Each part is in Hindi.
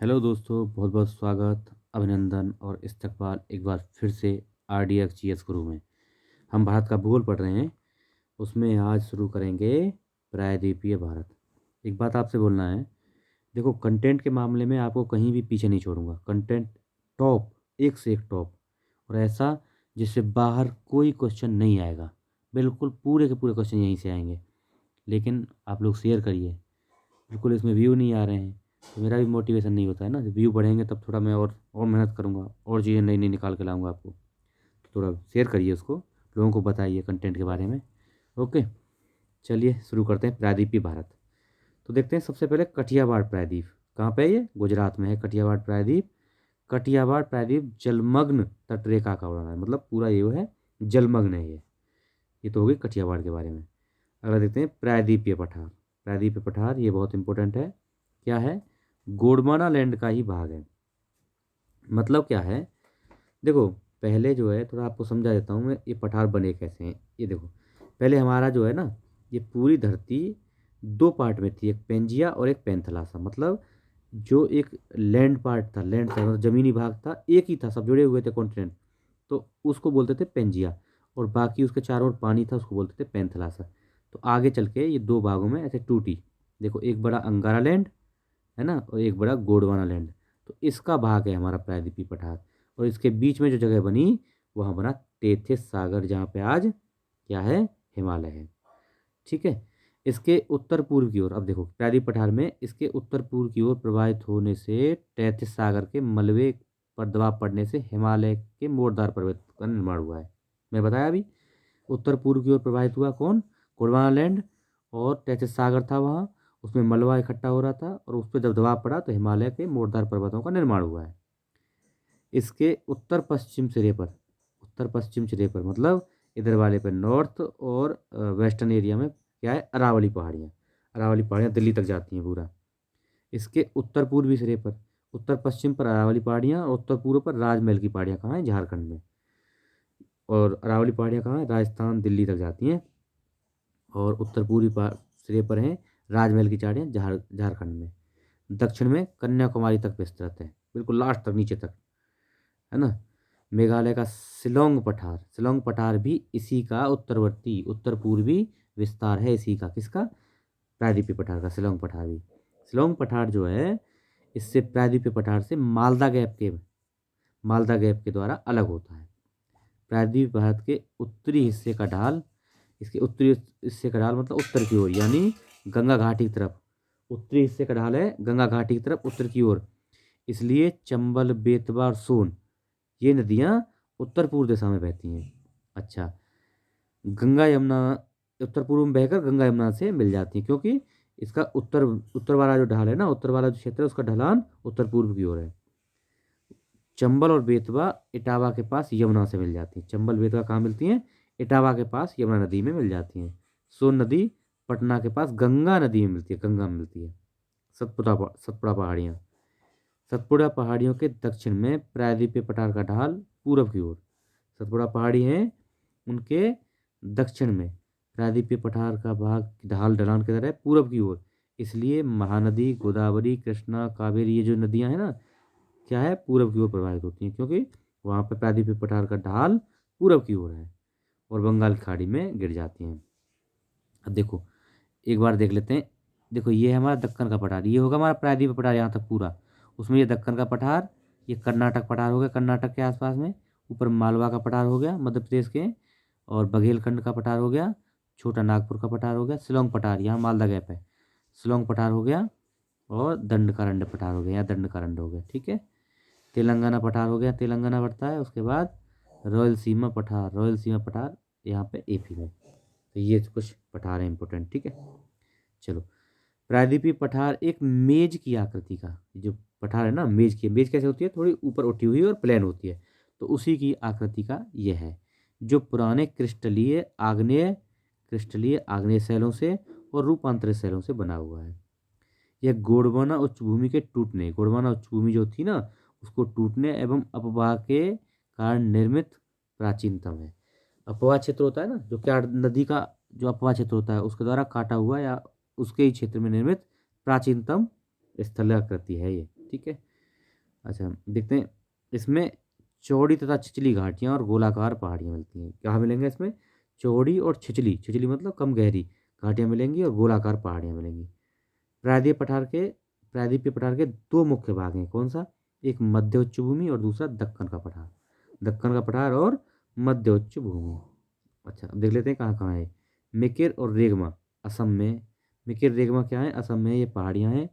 हेलो दोस्तों, बहुत बहुत स्वागत, अभिनंदन और इस्तकबाल एक बार फिर से आरडीएक्स जीएस गुरु में। हम भारत का भूगोल पढ़ रहे हैं। उसमें आज शुरू करेंगे प्रायद्वीपीय भारत। एक बात आपसे बोलना है। देखो, कंटेंट के मामले में आपको कहीं भी पीछे नहीं छोड़ूंगा। कंटेंट टॉप, एक से एक टॉप, और ऐसा जिससे बाहर कोई क्वेश्चन नहीं आएगा। बिल्कुल पूरे के पूरे क्वेश्चन यहीं से आएंगे। लेकिन आप लोग शेयर करिए। बिल्कुल इसमें व्यू नहीं आ रहे हैं तो मेरा भी मोटिवेशन नहीं होता है ना। जब व्यू बढ़ेंगे तब थोड़ा मैं और मेहनत करूँगा और चीज़ें नई नई निकाल के लाऊंगा आपको। तो थोड़ा शेयर करिए उसको, लोगों को बताइए कंटेंट के बारे में। ओके, चलिए शुरू करते हैं प्रायद्वीपीय भारत। तो देखते हैं सबसे पहले कठियावाड़ प्रायद्वीप। कहाँ पे है ये? गुजरात में है कठियावाड़ प्रायद्वीप। कठियावाड़ प्रायद्वीप जलमग्न तटरेखा का बना है, मतलब पूरा ये है, जलमग्न है ये तो हो गई कठियावाड़ के बारे में। अगला देखते हैं प्रायद्वीपीय पठार। प्रायद्वीपीय पठार ये बहुत इंपॉर्टेंट है। क्या है? गोंडवाना लैंड का ही भाग है। मतलब क्या है? देखो, पहले जो है थोड़ा आपको समझा देता हूँ मैं, ये पठार बने कैसे हैं। ये देखो, पहले हमारा जो है ना, ये पूरी धरती दो पार्ट में थी, एक पेंजिया और एक पैंथलासा। मतलब जो एक लैंड पार्ट था, लैंड था मतलब जमीनी भाग था, एक ही था, सब जुड़े हुए थे कॉन्टिनेंट, तो उसको बोलते थे पेंजिया। और बाकी उसके चारों ओर पानी था, उसको बोलते थे पैंथलासा। तो आगे चल के ये दो भागों में ऐसे टूटी। देखो, एक बड़ा अंगारा लैंड है ना, और एक बड़ा गोंडवाना लैंड। तो इसका भाग है हमारा प्रायद्वीपीय पठार। और इसके बीच में जो जगह बनी, वहाँ बना तेथिस सागर, जहाँ पे आज क्या है? हिमालय है। ठीक है। इसके उत्तर पूर्व की ओर, अब देखो प्रायद्वीप पठार में इसके उत्तर पूर्व की ओर प्रवाहित होने से तैथिस सागर के मलबे पर दबाव पड़ने से हिमालय के मोरदार पर्वत का निर्माण हुआ है। मैं बताया अभी, उत्तर पूर्व की ओर प्रवाहित हुआ कौन? गोंडवाना लैंड। और तैथिस सागर था वहाँ, उसमें मलबा इकट्ठा हो रहा था, और उस पर जब दबाव पड़ा तो हिमालय के मोरदार पर्वतों का निर्माण हुआ है। इसके उत्तर पश्चिम सिरे पर, उत्तर पश्चिम सिरे पर मतलब इधर वाले पर नॉर्थ और वेस्टर्न एरिया में क्या है? अरावली पहाड़ियाँ। अरावली पहाड़ियाँ दिल्ली तक जाती हैं पूरा। इसके उत्तर पूर्वी सिरे पर, उत्तर पश्चिम पर अरावली पहाड़ियाँ, और उत्तर पूर्व पर राजमहल की पहाड़ियाँ कहाँ हैं? झारखंड में। और अरावली पहाड़ियाँ कहाँ हैं? राजस्थान दिल्ली तक जाती हैं। और उत्तर पूर्वी सिरे पर हैं राजमहल की पहाड़ियाँ, झारखंड में। दक्षिण में कन्याकुमारी तक विस्तृत है, बिल्कुल लास्ट तक, नीचे तक, है ना। मेघालय का शिलोंग पठार, शिलोंग पठार भी इसी का उत्तरवर्ती उत्तर पूर्वी विस्तार है। इसी का, किसका? प्रायद्वीपीय पठार का, शिलोंग पठार भी। शिलोंग पठार जो है, इससे प्रायद्वीपीय पठार से मालदा गैप के द्वारा अलग होता है। प्रायद्वीप भारत के उत्तरी हिस्से का ढाल, इसके उत्तरी हिस्से का ढाल मतलब उत्तर की ओर, यानी गंगा घाटी की तरफ। उत्तरी हिस्से का ढाल है गंगा घाटी की तरफ, उत्तर की ओर। इसलिए चंबल, बेतवा और सोन, ये नदियाँ उत्तर पूर्व दिशा में बहती हैं। अच्छा, गंगा यमुना उत्तर पूर्व में बहकर गंगा यमुना से मिल जाती हैं, क्योंकि इसका उत्तर उत्तर वाला जो ढाल है ना, उत्तर वाला जो क्षेत्र है, उसका ढलान उत्तर पूर्व की ओर है। चंबल और बेतवा इटावा के पास यमुना से मिल जाती हैं। चंबल बेतवा कहाँ मिलती हैं? इटावा के पास यमुना नदी में मिल जाती हैं। सोन नदी पटना के पास गंगा नदी में मिलती है, गंगा में मिलती है। सतपुड़ा पहाड़ियाँ, सतपुड़ा पहाड़ियों के दक्षिण में प्रायद्वीपीय पठार का ढाल पूरब की ओर। सतपुड़ा पहाड़ी हैं, उनके दक्षिण में प्रायद्वीपीय पठार का भाग ढाल ढलान किधर है? पूरब की ओर। इसलिए महानदी, गोदावरी, कृष्णा, कावेरी, ये जो नदियां हैं ना, क्या है? पूरब की ओर प्रवाहित होती हैं, क्योंकि वहाँ पर प्रायद्वीपीय पठार का ढाल पूरब की ओर है और बंगाल की खाड़ी में गिर जाती हैं। अब देखो, एक बार देख लेते हैं। देखो, ये है हमारा दक्कन का पठार, ये होगा हमारा प्रायद्वीपीय पठार यहाँ तक पूरा। उसमें ये दक्कन का पठार, ये कर्नाटक पठार हो गया, कर्नाटक के आसपास में। ऊपर मालवा का पठार हो गया, मध्य प्रदेश के। और बघेलखंड का पठार हो गया, छोटा नागपुर का पठार हो गया, शिलोंग पठार, यहाँ मालदा गैप है, शिलोंग पठार हो गया। और दंडकारण्य पठार हो गया, यहाँ दंडकारण्य हो गया। ठीक है। तेलंगाना पठार हो गया, तेलंगाना पड़ता है। उसके बाद रॉयलसीमा पठार, रॉयलसीमा पठार यहाँ पे एपी में। तो ये कुछ पठार हैं इंपॉर्टेंट। ठीक है, चलो। प्रायद्वीपीय पठार एक मेज की आकृति का, जो पठार है ना, मेज की। मेज कैसे होती है? थोड़ी ऊपर उठी हुई और प्लेन होती है। तो उसी की आकृति का यह है, जो पुराने क्रिस्टलीय आग्नेय शैलों से और रूपांतरित शैलों से बना हुआ है। यह गोंडवाना उच्चभूमि के टूटने, गोंडवाना उच्चभूमि जो थी ना, उसको टूटने एवं अपवाह के कारण निर्मित प्राचीनतम है। अपवाह क्षेत्र होता है ना, जो क्या नदी का जो अपवाह क्षेत्र होता है, उसके द्वारा काटा हुआ या उसके ही क्षेत्र में निर्मित प्राचीनतम स्थलाकृति है ये। ठीक है। अच्छा देखते हैं, इसमें चौड़ी तथा छिछली घाटियाँ और गोलाकार पहाड़ियाँ मिलती हैं। कहाँ मिलेंगे इसमें? चौड़ी और छिछली, छिछली मतलब कम गहरी घाटियाँ मिलेंगी और गोलाकार पहाड़ियाँ मिलेंगी। प्रायद्वीपीय पठार के प्रायद्वीपीय पठार के दो मुख्य भाग हैं। कौन सा? एक मध्य उच्च भूमि और दूसरा दक्कन का पठार। दक्कन का पठार और मध्य उच्च भूमि। अच्छा अब देख लेते हैं कहाँ कहाँ है। मिकिर और रेगमा असम में। मिकिर रेगमा क्या है? असम में ये पहाड़ियाँ हैं,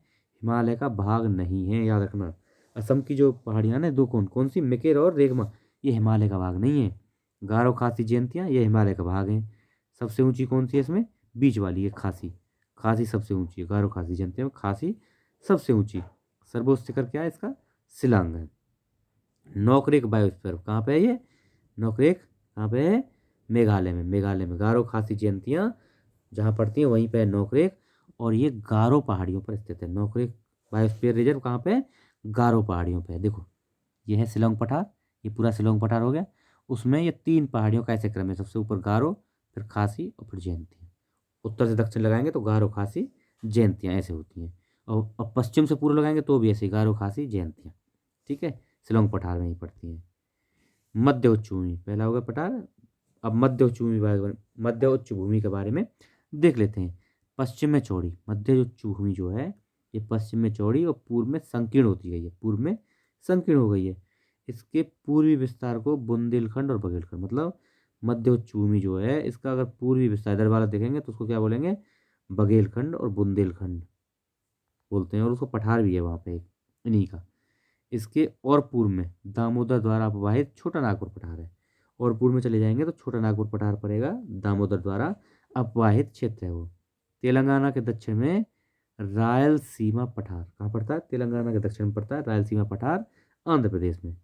हिमालय का भाग नहीं है, याद रखना। असम की जो पहाड़ियाँ हैं दो, कौन कौन सी? मिकिर और रेगमा, ये हिमालय का भाग नहीं है। गारो खासी जयंतियाँ ये हिमालय का भाग है। सबसे ऊंची कौन सी है इसमें? बीच वाली है खासी। खासी सबसे ऊंची है, गारो खासी जयंतियाँ में खासी सबसे ऊंची। सर्वोच्च शिखर क्या है इसका? शिलांग है। नौकरेक बायोस्फीयर कहाँ पे है ये? नौकरेक कहाँ पे है? मेघालय में। मेघालय में गारो खासी जयंतियाँ जहाँ पड़ती हैं वहीं पे है नौकरेक, और ये गारो पहाड़ियों पर स्थित है। नौकरेक बायोस्फीयर रिजर्व कहाँ पे है? गारो पहाड़ियों पे है। देखो ये है शिलोंग पठार, ये पूरा शिलोंग पठार हो गया। उसमें ये तीन पहाड़ियों का ऐसे क्रम है, सबसे ऊपर गारो, फिर खासी और फिर जयंती। उत्तर से दक्षिण लगाएंगे तो गारो खासी जयंतियाँ ऐसे होती हैं। और पश्चिम से पूर्व लगाएंगे तो भी ऐसे गारो खासी जयंतियाँ। ठीक है, शिलोंग पठार में ही पड़ती हैं। मध्य उच्च भूमि पहला होगा पठार। अब मध्य उच्च भूमि के बारे में देख लेते हैं। पश्चिम में चौड़ी, मध्य उच्च भूमि जो है ये पश्चिम में चौड़ी और पूर्व में संकीर्ण होती गई है, पूर्व में संकीर्ण हो गई है। इसके पूर्वी विस्तार को बुंदेलखंड और बघेलखंड, मतलब मध्य उच्च भूमि जो है इसका अगर पूर्वी विस्तार इधर वाला देखेंगे तो उसको क्या बोलेंगे? बघेलखंड और बुंदेलखंड बोलते हैं, और उसको पठार भी है वहाँ पे एक इन्हीं का। इसके और पूर्व में दामोदर द्वारा अपवाहित छोटा नागपुर पठार है। और पूर्व में चले जाएंगे तो छोटा नागपुर पठार पड़ेगा, दामोदर द्वारा अपवाहित क्षेत्र है वो। तेलंगाना के दक्षिण में रायलसीमा पठार कहाँ पड़ता है? तेलंगाना के दक्षिण में पड़ता है रायलसीमा पठार, आंध्र प्रदेश में।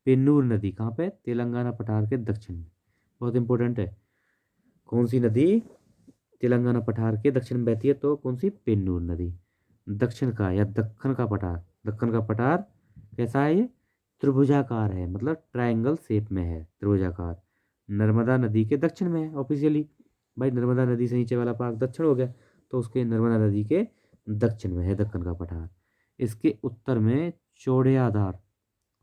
पेन्नूर नदी कहाँ पे? तेलंगाना पठार के दक्षिण में। बहुत इंपॉर्टेंट है। कौन सी नदी तेलंगाना पठार के दक्षिण में बहती है? तो कौन सी? पेन्नूर नदी। दक्षिण का या दक्कन का पठार, दक्कन का पठार कैसा है ये? त्रिभुजाकार है, मतलब ट्रायंगल शेप में है, त्रिभुजाकार। नर्मदा नदी के दक्षिण में है ऑफिशियली। भाई नर्मदा नदी से नीचे वाला भाग दक्षिण हो गया, तो उसके नर्मदा नदी के दक्षिण में है दक्कन का पठार। इसके उत्तर में चौड़े आधार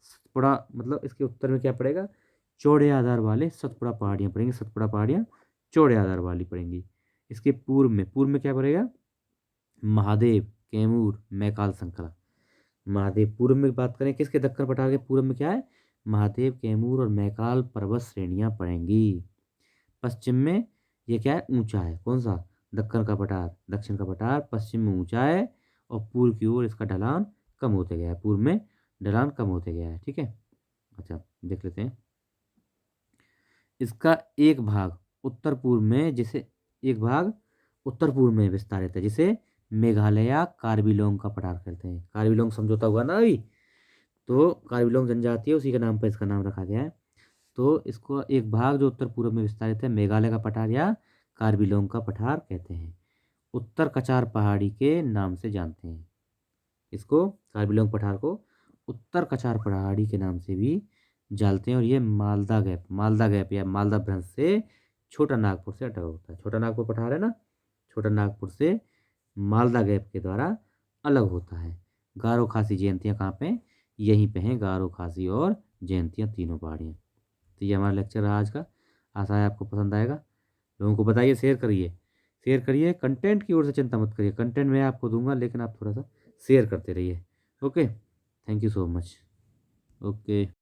सतपुड़ा, मतलब इसके उत्तर में क्या पड़ेगा? चौड़े आधार वाले सतपुड़ा पहाड़ियाँ पड़ेंगी, सतपुड़ा पहाड़ियाँ चौड़े आधार वाली पड़ेंगी। इसके पूर्व में क्या पड़ेगा? महादेव, कैमूर, मैकाल संकरा। महादेव पूर्व में बात करें किसके? दक्कन पठार के पूर्व में क्या है? महादेव, कैमूर और मैकाल पर्वत श्रेणियां पड़ेंगी। पश्चिम में ये क्या है? ऊंचा है। कौन सा? दक्कन का पठार, दक्षिण का पठार पश्चिम में ऊंचा है और पूर्व की ओर इसका ढलान कम होते गया है, पूर्व में ढलान कम होते गया है। ठीक है, अच्छा देख लेते हैं। इसका एक भाग उत्तर पूर्व में, जिसे एक भाग उत्तर पूर्व में विस्तारित है, जिसे मेघालय कार्बी-लोंग का पठार कहते हैं। कार्बी-लोंग समझौता हुआ ना अभी, तो कार्बी-लोंग जनजाति है, उसी के नाम पर इसका नाम रखा गया है। तो इसको एक भाग जो उत्तर पूर्व में विस्तारित है मेघालय का पठार या कार्बी-लोंग का पठार कहते हैं। उत्तर कचार पहाड़ी के नाम से जानते हैं इसको, कार्बी-लोंग पठार को उत्तर कचार पहाड़ी के नाम से भी जानते हैं। और ये मालदा गैप या मालदा भ्रंश से छोटा नागपुर से अटैच होता है। छोटा नागपुर पठार है ना, छोटा नागपुर से मालदा गैप के द्वारा अलग होता है। गारो खासी जयंतियाँ कहाँ पे हैं? यहीं पे हैं, गारो खासी और जयंतियाँ तीनों पहाड़ियाँ। तो ये हमारा लेक्चर रहा आज का। आशा है आपको पसंद आएगा। लोगों को बताइए, शेयर करिए, शेयर करिए। कंटेंट की ओर से चिंता मत करिए, कंटेंट मैं आपको दूंगा, लेकिन आप थोड़ा सा शेयर करते रहिए। Okay, thank you so much. Okay.